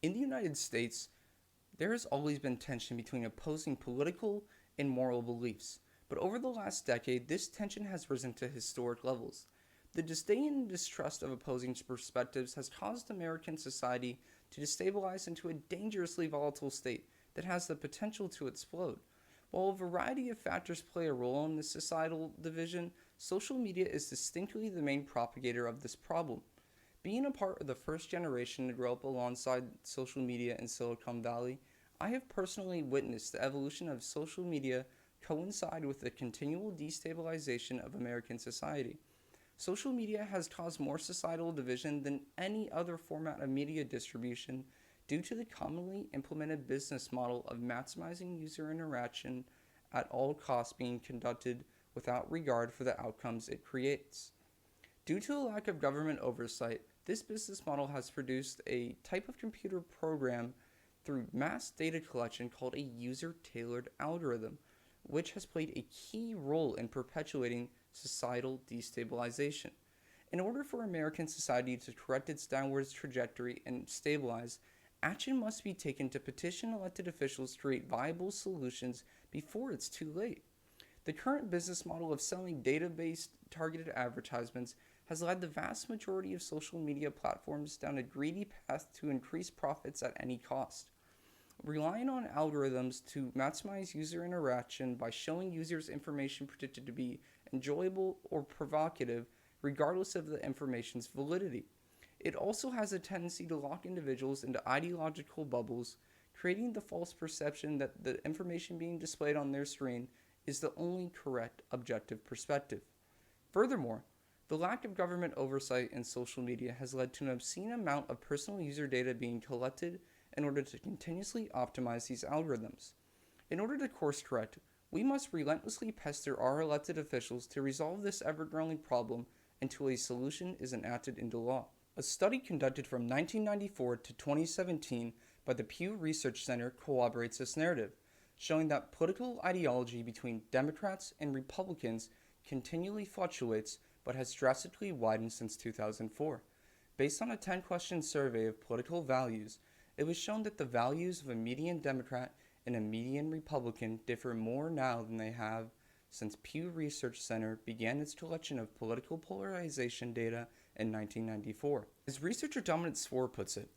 In the United States, there has always been tension between opposing political and moral beliefs, but over the last decade, this tension has risen to historic levels. The disdain and distrust of opposing perspectives has caused American society to destabilize into a dangerously volatile state that has the potential to explode. While a variety of factors play a role in this societal division, social media is distinctly the main propagator of this problem. Being a part of the first generation to grow up alongside social media in Silicon Valley, I have personally witnessed the evolution of social media coincide with the continual destabilization of American society. Social media has caused more societal division than any other format of media distribution due to the commonly implemented business model of maximizing user interaction at all costs being conducted without regard for the outcomes it creates. Due to a lack of government oversight, this business model has produced a type of computer program through mass data collection called a user-tailored algorithm, which has played a key role in perpetuating societal destabilization. In order for American society to correct its downwards trajectory and stabilize, action must be taken to petition elected officials to create viable solutions before it's too late. The current business model of selling data-based targeted advertisements has led the vast majority of social media platforms down a greedy path to increase profits at any cost. Relying on algorithms to maximize user interaction by showing users information predicted to be enjoyable or provocative, regardless of the information's validity. It also has a tendency to lock individuals into ideological bubbles, creating the false perception that the information being displayed on their screen is the only correct objective perspective. Furthermore, the lack of government oversight in social media has led to an obscene amount of personal user data being collected in order to continuously optimize these algorithms. In order to course correct, we must relentlessly pester our elected officials to resolve this ever-growing problem until a solution is enacted into law. A study conducted from 1994 to 2017 by the Pew Research Center corroborates this narrative, showing that political ideology between Democrats and Republicans continually fluctuates but has drastically widened since 2004. Based on a 10-question survey of political values, it was shown that the values of a median Democrat and a median Republican differ more now than they have since Pew Research Center began its collection of political polarization data in 1994. As researcher Dominic Spohr puts it,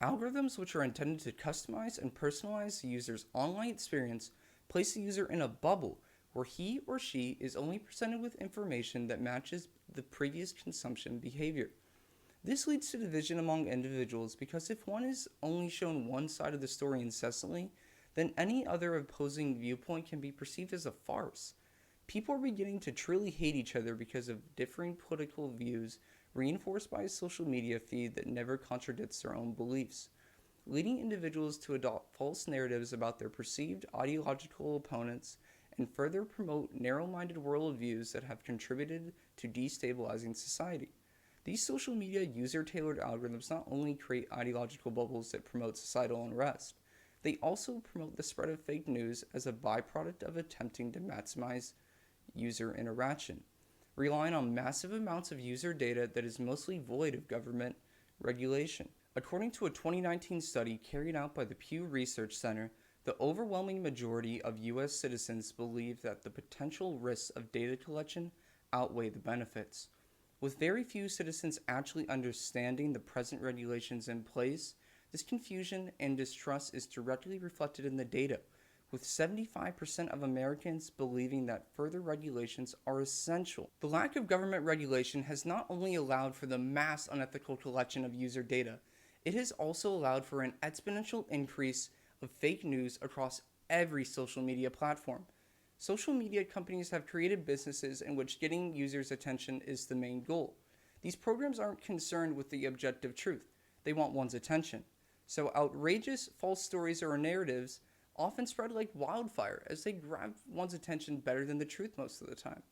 algorithms which are intended to customize and personalize the user's online experience place the user in a bubble where he or she is only presented with information that matches the previous consumption behavior. This leads to division among individuals because if one is only shown one side of the story incessantly, then any other opposing viewpoint can be perceived as a farce. People are beginning to truly hate each other because of differing political views reinforced by a social media feed that never contradicts their own beliefs, leading individuals to adopt false narratives about their perceived ideological opponents and further promote narrow-minded worldviews that have contributed to destabilizing society. These social media user-tailored algorithms not only create ideological bubbles that promote societal unrest, they also promote the spread of fake news as a byproduct of attempting to maximize user interaction, relying on massive amounts of user data that is mostly void of government regulation. According to a 2019 study carried out by the Pew Research Center, the overwhelming majority of U.S. citizens believe that the potential risks of data collection outweigh the benefits. With very few citizens actually understanding the present regulations in place, this confusion and distrust is directly reflected in the data, with 75% of Americans believing that further regulations are essential. The lack of government regulation has not only allowed for the mass unethical collection of user data, it has also allowed for an exponential increase of fake news across every social media platform. Social media companies have created businesses in which getting users' attention is the main goal. These programs aren't concerned with the objective truth. They want one's attention. So outrageous false stories or narratives often spread like wildfire as they grab one's attention better than the truth most of the time.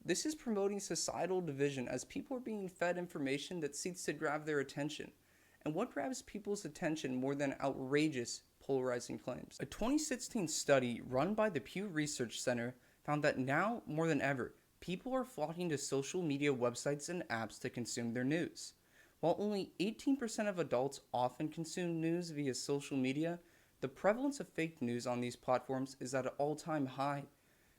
This is promoting societal division as people are being fed information that seeks to grab their attention. And what grabs people's attention more than outrageous polarizing claims? A 2016 study run by the Pew Research Center found that now more than ever, people are flocking to social media websites and apps to consume their news. While only 18% of adults often consume news via social media, the prevalence of fake news on these platforms is at an all-time high,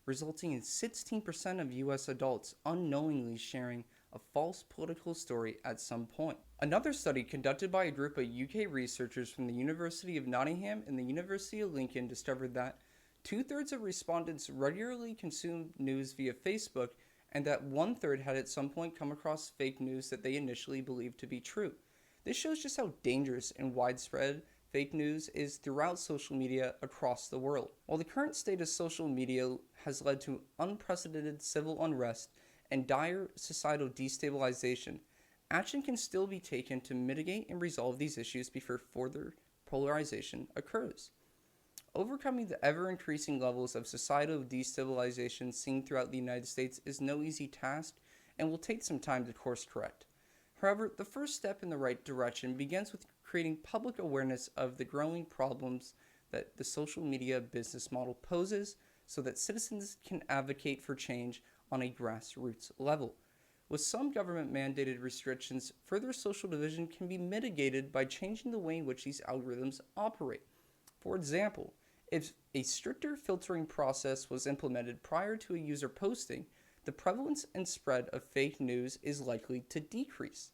resulting in 16% of US adults unknowingly sharing a false political story at some point. Another study conducted by a group of UK researchers from the University of Nottingham and the University of Lincoln discovered that two-thirds of respondents regularly consumed news via Facebook, and that one-third had at some point come across fake news that they initially believed to be true. This shows just how dangerous and widespread fake news is throughout social media across the world. While the current state of social media has led to unprecedented civil unrest and dire societal destabilization, action can still be taken to mitigate and resolve these issues before further polarization occurs. Overcoming the ever-increasing levels of societal destabilization seen throughout the United States is no easy task and will take some time to course correct. However, the first step in the right direction begins with creating public awareness of the growing problems that the social media business model poses so that citizens can advocate for change on a grassroots level. With some government-mandated restrictions, further social division can be mitigated by changing the way in which these algorithms operate. For example, if a stricter filtering process was implemented prior to a user posting, the prevalence and spread of fake news is likely to decrease.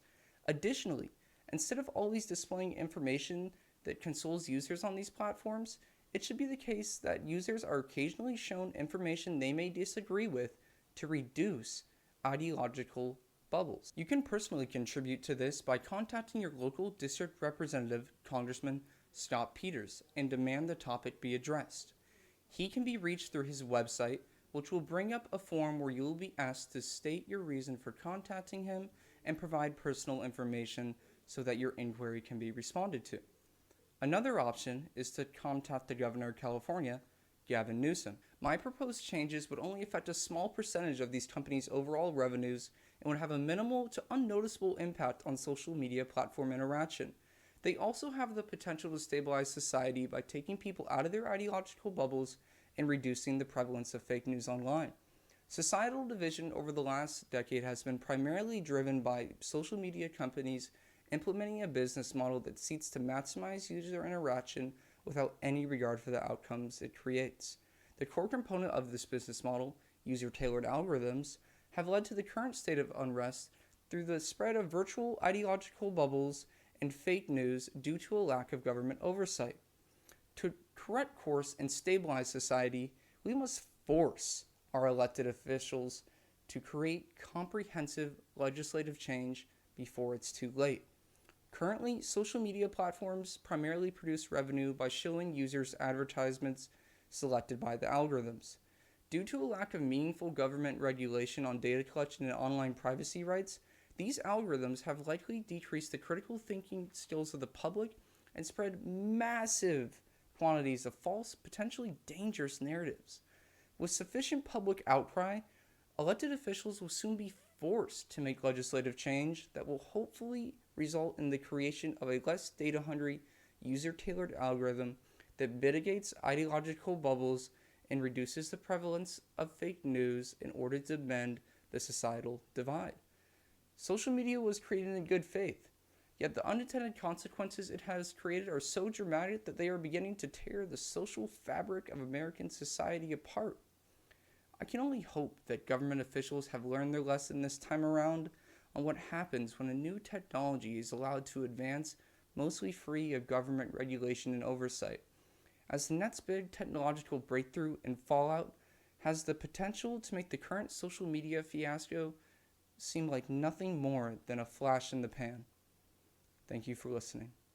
Additionally, instead of always displaying information that consoles users on these platforms, it should be the case that users are occasionally shown information they may disagree with to reduce ideological bubbles. You can personally contribute to this by contacting your local district representative, Congressman Scott Peters, and demand the topic be addressed. He can be reached through his website, which will bring up a form where you will be asked to state your reason for contacting him and provide personal information so that your inquiry can be responded to. Another option is to contact the Governor of California, Gavin Newsom. My proposed changes would only affect a small percentage of these companies' overall revenues and would have a minimal to unnoticeable impact on social media platform interaction. They also have the potential to stabilize society by taking people out of their ideological bubbles and reducing the prevalence of fake news online. Societal division over the last decade has been primarily driven by social media companies implementing a business model that seeks to maximize user interaction without any regard for the outcomes it creates. The core component of this business model, user-tailored algorithms, have led to the current state of unrest through the spread of virtual ideological bubbles and fake news due to a lack of government oversight. To correct course and stabilize society, we must force our elected officials to create comprehensive legislative change before it's too late. Currently, social media platforms primarily produce revenue by showing users advertisements selected by the algorithms. Due to a lack of meaningful government regulation on data collection and online privacy rights, these algorithms have likely decreased the critical thinking skills of the public and spread massive quantities of false, potentially dangerous narratives. With sufficient public outcry, elected officials will soon be forced to make legislative change that will hopefully result in the creation of a less data-hungry, user-tailored algorithm that mitigates ideological bubbles and reduces the prevalence of fake news in order to mend the societal divide. Social media was created in good faith, yet the unintended consequences it has created are so dramatic that they are beginning to tear the social fabric of American society apart. I can only hope that government officials have learned their lesson this time around on what happens when a new technology is allowed to advance mostly free of government regulation and oversight, as the next big technological breakthrough and fallout has the potential to make the current social media fiasco seem like nothing more than a flash in the pan. Thank you for listening.